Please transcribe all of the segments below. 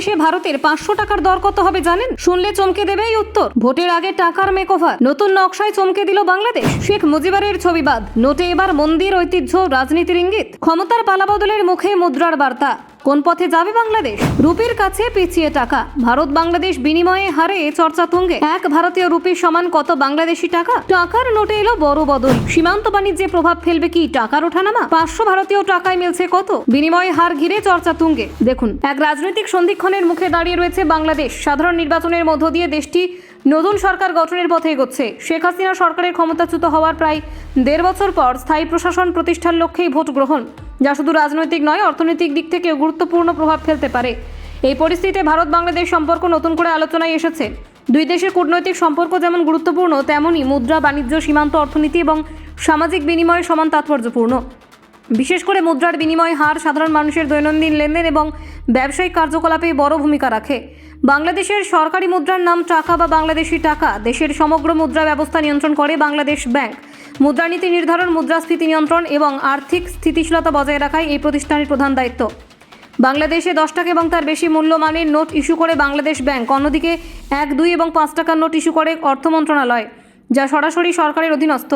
বাংলাদেশে ভারতের 500 টাকার দর কত হবে জানেন? শুনলে চমকে দেবে এই উত্তর। ভোটের আগে টাকার মেকওভার, নতুন নকশায় চমকে দিল বাংলাদেশ। শেখ মুজিবের ছবিবাদ, নোটে এবার মন্দির, ঐতিহ্য, রাজনীতির ইঙ্গিত। ক্ষমতার পালাবদলের মুখে মুদ্রার বার্তা। কোন পথে যাবে বাংলাদেশ? রুপির কাছে পিছিয়ে টাকা। ভারত বাংলাদেশ বিনিময়ে হারে চর্চা তুঙ্গে। এক ভারতীয় রুপির সমান কত বাংলাদেশি টাকা? টাকার নোটে এলো বড় বদল। সীমান্ত বাণিজ্যে প্রভাব ফেলবে কি টাকার ওঠানামা? 500 ভারতীয় টাকায় মিলছে কত? বিনিময়ে হার ঘিরে চর্চা তুঙ্গে। দেখুন, এক রাজনৈতিক সন্ধিক্ষণের মুখে দাঁড়িয়ে রয়েছে বাংলাদেশ। সাধারণ নির্বাচনের মধ্য দিয়ে দেশটি নতুন সরকার গঠনের পথে এগোচ্ছে। শেখ হাসিনা সরকারের ক্ষমতাচ্যুত হওয়ার প্রায় 1.5 বছর পর স্থায়ী প্রশাসন প্রতিষ্ঠার লক্ষ্যেই ভোট গ্রহণ, যা শুধু রাজনৈতিক নয়, অর্থনৈতিক দিক থেকেও গুরুত্বপূর্ণ প্রভাব ফেলতে পারে। এই পরিস্থিতিতে ভারত বাংলাদেশ সম্পর্ক নতুন করে আলোচনায় এসেছে। দুই দেশের কূটনৈতিক সম্পর্ক যেমন গুরুত্বপূর্ণ, তেমনই মুদ্রা, বাণিজ্য, সীমান্ত অর্থনীতি এবং সামাজিক বিনিময় সমান তাৎপর্যপূর্ণ। বিশেষ করে মুদ্রার বিনিময় হার সাধারণ মানুষের দৈনন্দিন লেনদেন এবং ব্যবসায়িক কার্যকলাপে বড় ভূমিকা রাখে। বাংলাদেশের সরকারি মুদ্রার নাম টাকা বা বাংলাদেশি টাকা। দেশের সমগ্র মুদ্রা ব্যবস্থা নিয়ন্ত্রণ করে বাংলাদেশ ব্যাংক। মুদ্রানীতি নির্ধারণ, মুদ্রাস্ফীতি নিয়ন্ত্রণ এবং আর্থিক স্থিতিশীলতা বজায় রাখাই এই প্রতিষ্ঠানের প্রধান দায়িত্ব। বাংলাদেশে 10 টাকা এবং তার বেশি মূল্যমানের নোট ইস্যু করে বাংলাদেশ ব্যাংক। অন্যদিকে 1, 2 এবং 5 টাকার নোট ইস্যু করে অর্থ মন্ত্রণালয়, যা সরাসরি সরকারের অধীনস্থ।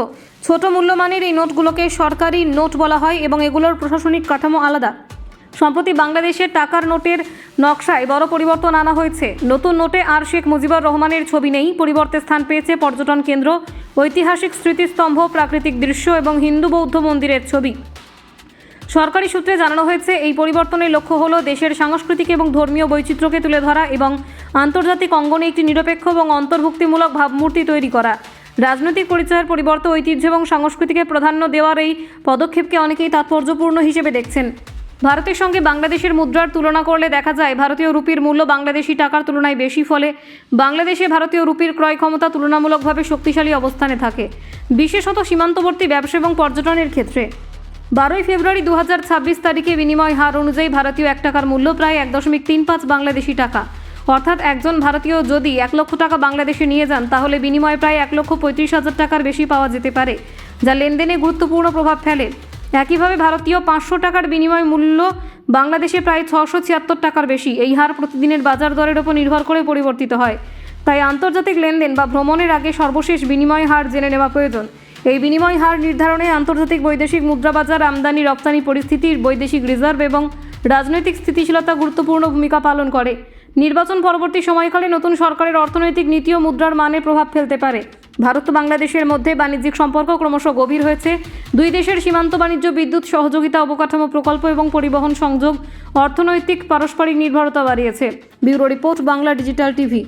ছোট মূল্যমানের এই নোটগুলোকে সরকারি নোট বলা হয় এবং এগুলোর প্রশাসনিক কাঠামো আলাদা। সম্প্রতি বাংলাদেশের টাকার নোটের নকশায় বড় পরিবর্তন আনা হয়েছে। নতুন নোটে আর শেখ মুজিবুর রহমানের ছবি নেই। পরিবর্তে স্থান পেয়েছে পর্যটন কেন্দ্র, ঐতিহাসিক স্মৃতিস্তম্ভ, প্রাকৃতিক দৃশ্য এবং হিন্দু বৌদ্ধ মন্দিরের ছবি। সরকারি সূত্রে জানানো হয়েছে, এই পরিবর্তনের লক্ষ্য হলো দেশের সাংস্কৃতিক এবং ধর্মীয় বৈচিত্র্যকে তুলে ধরা এবং আন্তর্জাতিক অঙ্গনে একটি নিরপেক্ষ এবং অন্তর্ভুক্তিমূলক ভাবমূর্তি তৈরি করা। রাজনৈতিক পরিচয়ের পরিবর্তে ঐতিহ্য এবং সংস্কৃতিকে প্রাধান্য দেওয়ার এই পদক্ষেপকে অনেকেই তাৎপর্যপূর্ণ হিসেবে দেখছেন। ভারতের সঙ্গে বাংলাদেশের মুদ্রার তুলনা করলে দেখা যায় ভারতীয় রুপির মূল্য বাংলাদেশি টাকার তুলনায় বেশি, ফলে বাংলাদেশে ভারতীয় রুপির ক্রয় ক্ষমতা তুলনামূলকভাবে শক্তিশালী অবস্থানে থাকে, বিশেষত সীমান্তবর্তী ব্যবসা এবং পর্যটনের ক্ষেত্রে। 12 ফেব্রুয়ারি 2026 তারিখে বিনিময় হার অনুযায়ী ভারতীয় 1 টাকার মূল্য প্রায় 1.35 বাংলাদেশি টাকা। অর্থাৎ একজন ভারতীয় যদি 1 লক্ষ টাকা বাংলাদেশে নিয়ে যান, তাহলে বিনিময়ে প্রায় 1,35,000 টাকার বেশি পাওয়া যেতে পারে, যা লেনদেনে গুরুত্বপূর্ণ প্রভাব ফেলে। একইভাবে ভারতীয় 500 টাকার বিনিময় মূল্য বাংলাদেশে প্রায় 676 টাকার বেশি। এই হার প্রতিদিনের বাজার দরের উপর নির্ভর করে পরিবর্তিত হয়। তাই আন্তর্জাতিক লেনদেন বা ভ্রমণের আগে সর্বশেষ বিনিময় হার জেনে নেওয়া প্রয়োজন। এই বিনিময় হার নির্ধারণে আন্তর্জাতিক বৈদেশিক মুদ্রাবাজার, আমদানি রপ্তানি পরিস্থিতি, বৈদেশিক রিজার্ভ এবং রাজনৈতিক স্থিতিশীলতা গুরুত্বপূর্ণ ভূমিকা পালন করে। নির্বাচন পরবর্তী সময়কালে নতুন সরকারের অর্থনৈতিক নীতি ও মুদ্রার মানে প্রভাব ফেলতে পারে। ভারত ও বাংলাদেশের মধ্যে বাণিজ্যিক সম্পর্ক ক্রমশ গভীর হয়েছে। দুই দেশের সীমান্ত বাণিজ্য, বিদ্যুৎ সহযোগিতা, অবকাঠামো প্রকল্প এবং পরিবহন সংযোগ অর্থনৈতিক পারস্পরিক নির্ভরতা বাড়িয়েছে। Bureau report, Bangla digital TV.